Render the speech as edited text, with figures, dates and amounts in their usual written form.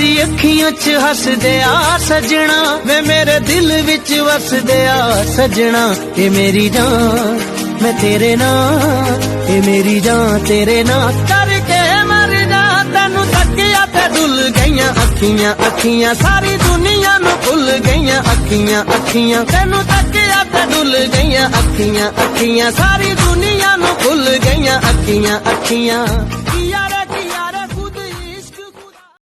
तेरी अखियां च हसदे आ सजना, वे मेरे दिल विच वसदे आ सजना। ये मेरी जान मैं तेरे नाल, ये मेरी जान तेरे नाल करके मर जा। तेनू तकिया ते डुल गईयां अखियां अखियां, सारी दुनिया नू भुल गईयां अखियां अखियां। तेनू तकिया ते डुल गईयां अखियां अखियां, सारी दुनिया नू भुल गईयां अखियां अखियां।